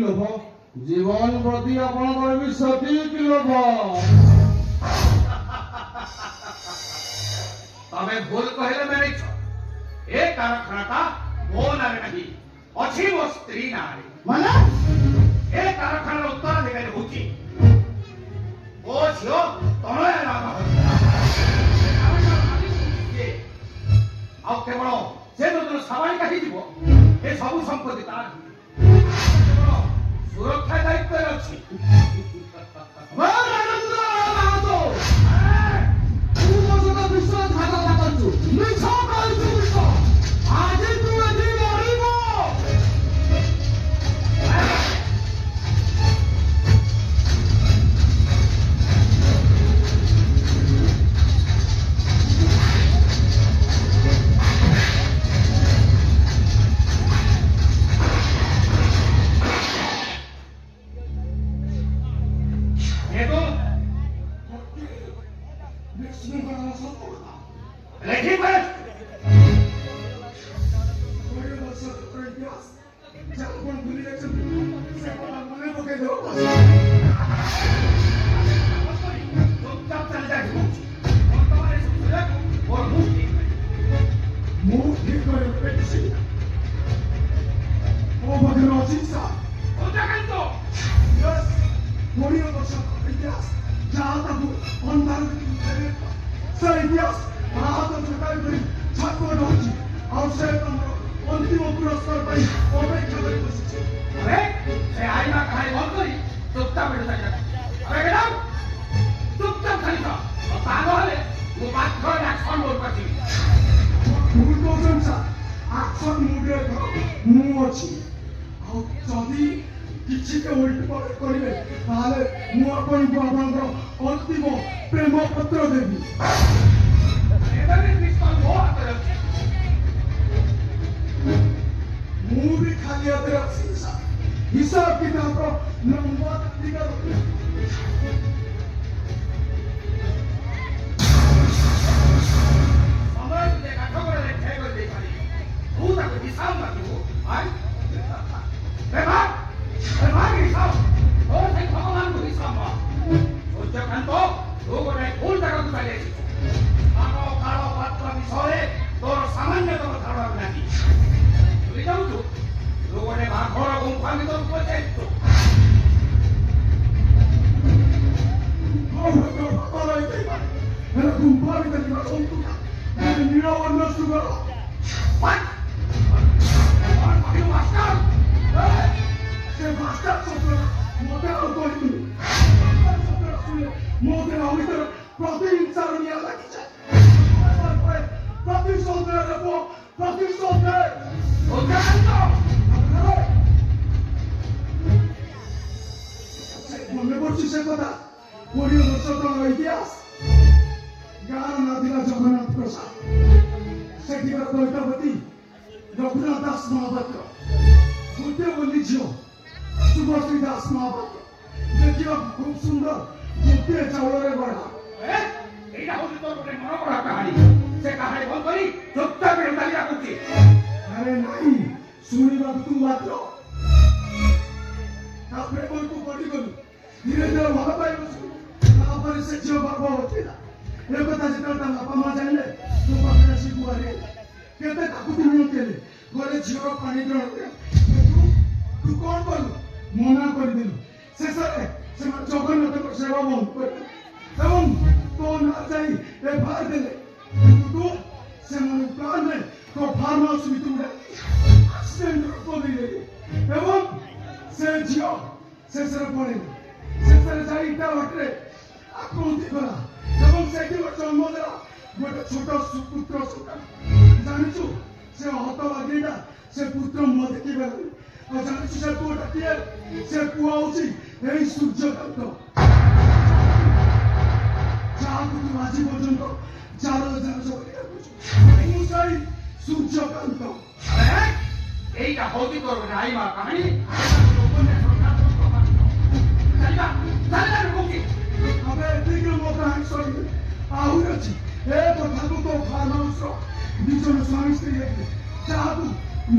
লোভ जीवन प्रति आपणकर भी सटीक लोभ तमें भूल कहले मेरे ए कारखाना मो नारे नहीं अच्छी मो स्त्री नारे माने ए कारखाना उत्तराधिकारी होची ओ झियो तमय नाम आ केवल से जो सवाई काटी जीव ए सब संपत्ति तार सुरक्षा दायित्व अच्छी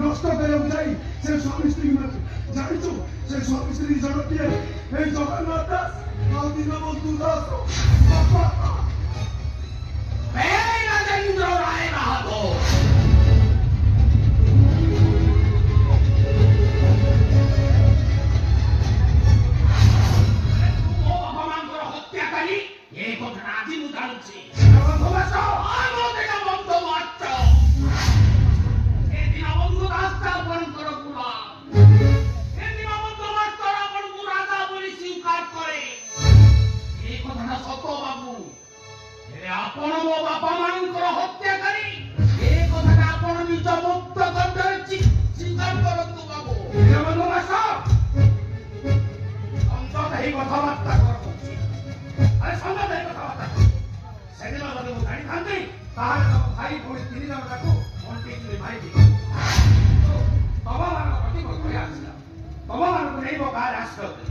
নষ্ট করে যাই সে স্বামী স্ত্রী মাঝে জানিছো সে স্বামী স্ত্রী জন কিଏ এই জগন্নাথ দাস ଆଉ দীনবন্ধু দাস এই রাজেন্দ্র রায় বাহাদুর অপমানকর হত্যাকারী এই কথা আজ ମୁଁ ଜାଣୁଛି ବନ୍ଧୁ ଦାସ ଆମ ଦୀନବନ୍ଧୁ ମାତ୍ର ଏ ଦୀନବନ୍ଧୁ ଦାସ ଆପଣଙ୍କର ଗୁଲାମ ଏ ଦୀନବନ୍ଧୁ ମାତ୍ର ଆପଣଙ୍କୁ ରାଜା ବୋଲି ସ୍ୱୀକାର କରେ এই কথাটা সত্য বাবু ହେଲେ ଆପଣ ମୋ ବାପା ମାନଙ୍କର ହତ୍ୟାକାରୀ ଏ କଥାଟା ଆପଣ ନିଜ ମୁକ୍ତ କଣ୍ଠରେ ସ୍ୱୀକାର କରନ୍ତୁ ବାବୁ ଦୀନବନ୍ଧୁ ଦାସ ଅନ୍ତତଃ ଏହି କଥାବାର୍ତ୍ତା କରୁଛି ଆରେ ସମ୍ବାଦ ଏହି କଥାବାର୍ତ୍ତା ସେଦିନ ଯଦି ମୁଁ ଜାଣିଥାନ୍ତି ତାହେଲେ ତମ ଭାଇ ଭଉଣୀ 3 ଜଣ ଯାକୁ ମଣ୍ଟିକି ମାରିବି ତମମାନଙ୍କ ପ୍ରତି ମୋ ଭୟ ଆସିଲା ତମମାନଙ୍କୁ ନେଇ ମୋ ଗାଁରେ ଆସିଛନ୍ତି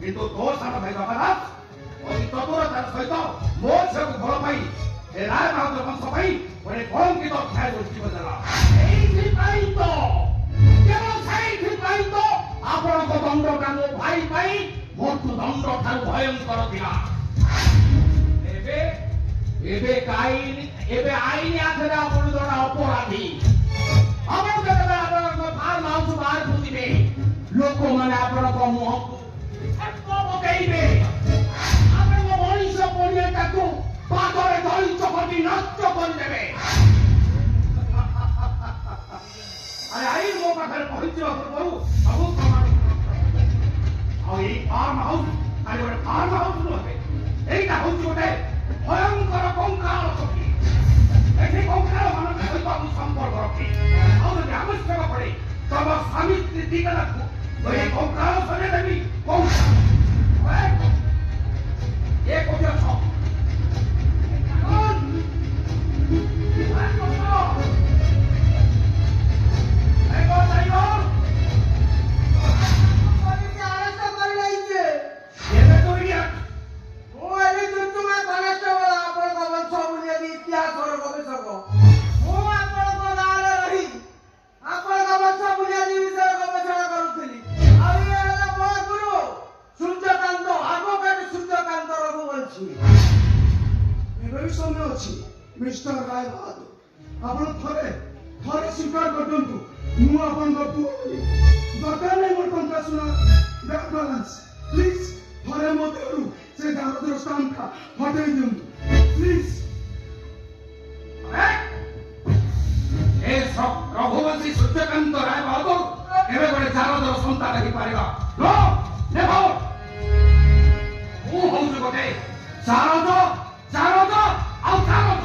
କିନ୍ତୁ ତୋ ସାନ ଭାଇ ଜଗନ୍ନାଥ ଅତି ଚତୁରତାର ସହିତ ମୋ ଝିଅକୁ ଭଲ ପାଇ ଏ ରାୟ ବାହାଦୁର ବଂଶ ପାଇଁ ଗୋଟେ କଳଙ୍କିତ ଅଧ୍ୟାୟ ସୃଷ୍ଟି କରିଦେଲା ସେଇଥିପାଇଁ ତ କେବଳ ସେଇଥିପାଇଁ ତ ଆପଣଙ୍କ ଦଣ୍ଡଟା ମୋ ଭାଇ ପାଇଁ ମୃତ୍ୟୁ ଦଣ୍ଡ ଠାରୁ ଭୟଙ୍କର ଥିଲା ଏବେ ଆଇନ ଆଥରେ ଆପଣ ଜଣେ ଅପରାଧୀ ଆପଣ ଯେତେବେଳେ ଆପଣଙ୍କ ଫାର୍ମ ହାଉସ ବାହାରକୁ ଯିବେ ଲୋକମାନେ ଆପଣଙ୍କ ମୁହଁକୁ ପକେଇବେ ଆପଣଙ୍କ ମଣିଷ ପଡ଼ିଆଟାକୁ ପାଦରେ ଧରି ଚକଟି ନଷ୍ଟ କରିଦେବେ ଆରେ ଆଇନ ମୋ ପାଖରେ ପହଞ୍ଚିବା ପୂର୍ବରୁ ସବୁ ପ୍ରମାଣ ଆଉ ଏଇ ଫାର୍ମ ହାଉସ ଖାଲି ଗୋଟେ ଫାର୍ମ ହାଉସ ନୁହେଁ ଏଇଟା ହଉଛି ଗୋଟେ ଭୟଙ୍କର କଙ୍କାଳ ସଖୀ ଏଠି କଙ୍କାଳ ମାନଙ୍କ ସହିତ ମୁଁ ସମ୍ପର୍କ ରଖି ଆଉ ଯଦି ଆବଶ୍ୟକ ପଡେ ତମ ସ୍ୱାମୀ ସ୍ତ୍ରୀ ଦିଗକୁ ଏଇ କଙ୍କାଳ ସଜାଇ ଦେବି ଏ କୋଟି ଅଛ मिस्टर राय बहादुर आपण थरे थरे स्वीकार करतु मु आपण पुओ दरकार नहीं मोर टंका सुना बैंक बैलेंस प्लीज थरे मो देरु से दारदर स्टाम्प का हटाई दियंतु प्लीज ए रघुवंशी सूर्यकांत राय बहादुर एबे गोटे दारदर संतान ही पारिबा नो नेभो मु होउ गोटे दारद दारद आउ दारद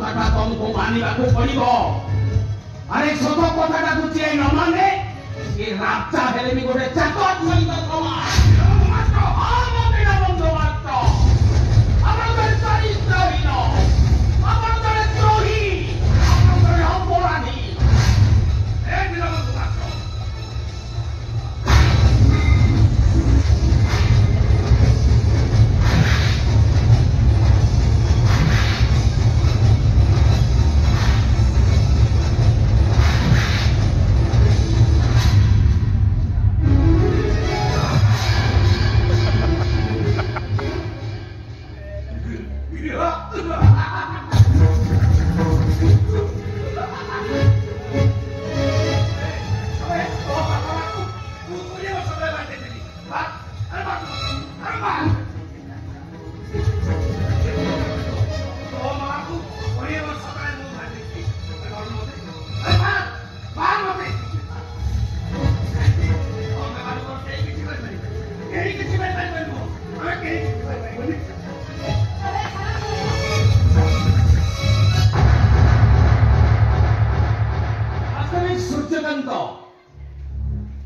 कथा तुमको मानवा पड़ो अरे सत कथा जी न माने ये राजा हेले भी गोटे चाकर सहित चरित्रहीन द्रोही अपराधी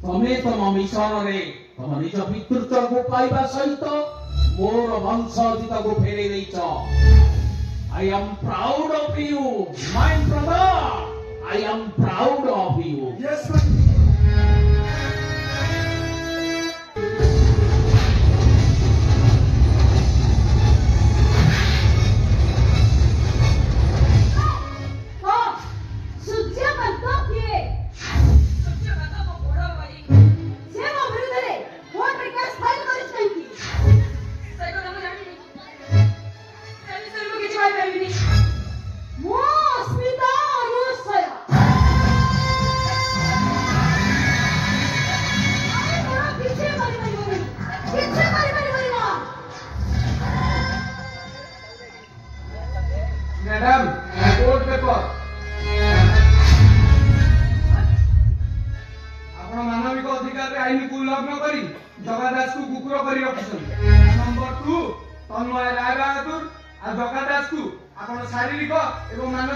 तुम्हें तुम मिशन रे तुम निज पितृत्व को पाइबा सहित मोर वंशजित को फेरे देइछ I am proud of you my brother I am proud of you yes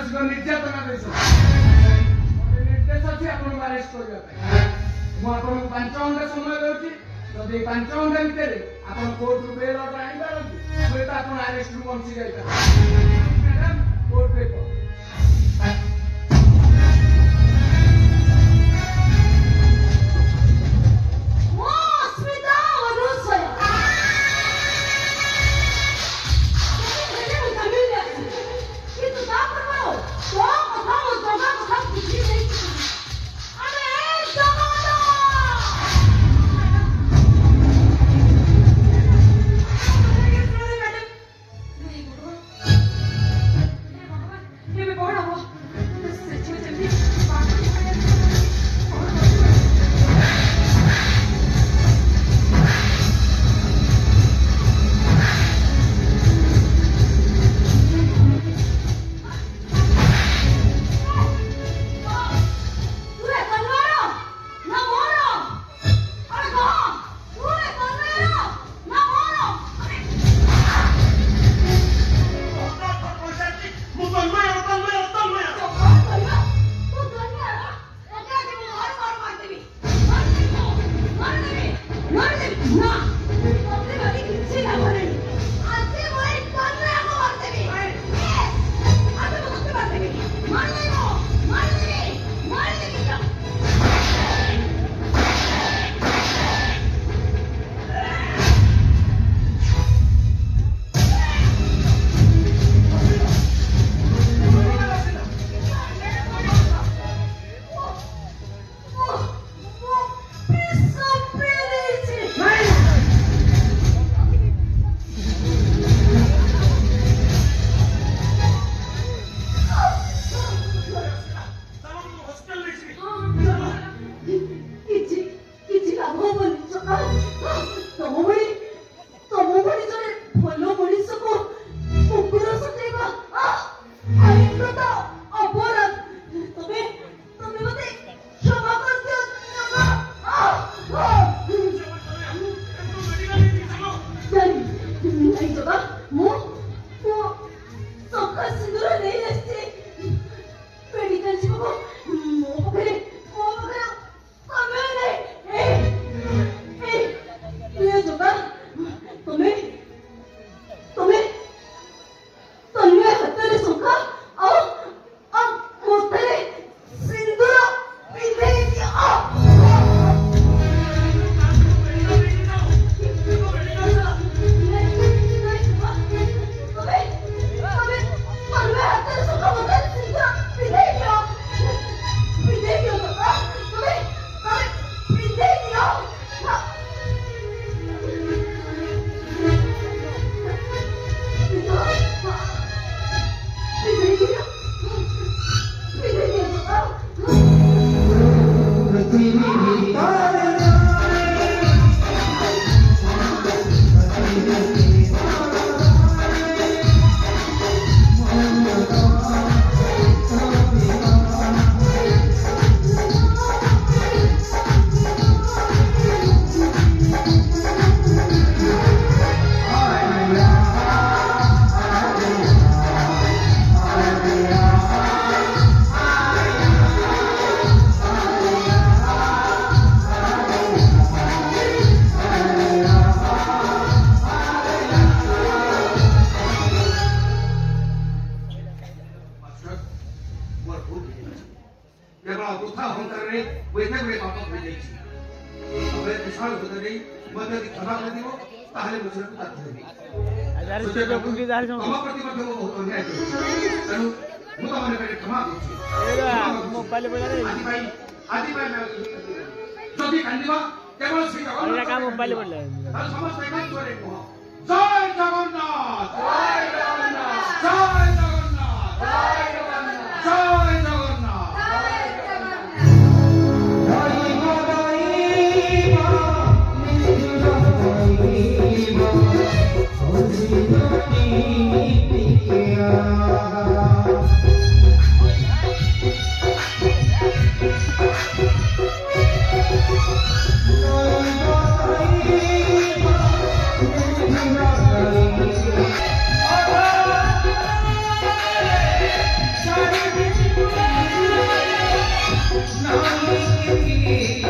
ମାନସିକ ନିର୍ଯାତନା ଦେଇଛନ୍ତି ନିର୍ଦ୍ଦେଶ ଅଛି ଆପଣଙ୍କୁ ଆରେଷ୍ଟ କରିବା ପାଇଁ ମୁଁ ଆପଣଙ୍କୁ 5 ଘଣ୍ଟା ସମୟ ଦେଉଛି ଯଦି 5 ଘଣ୍ଟା ଭିତରେ ଆପଣ କୋର୍ଟରୁ ବେଲ୍ ଅର୍ଡର ଆଣିପାରନ୍ତି ହୁଏତ ଆପଣ ଆରେଷ୍ଟରୁ ବଞ୍ଚି ଯାଇପାରିବେ madam court paper Oh! Thank you.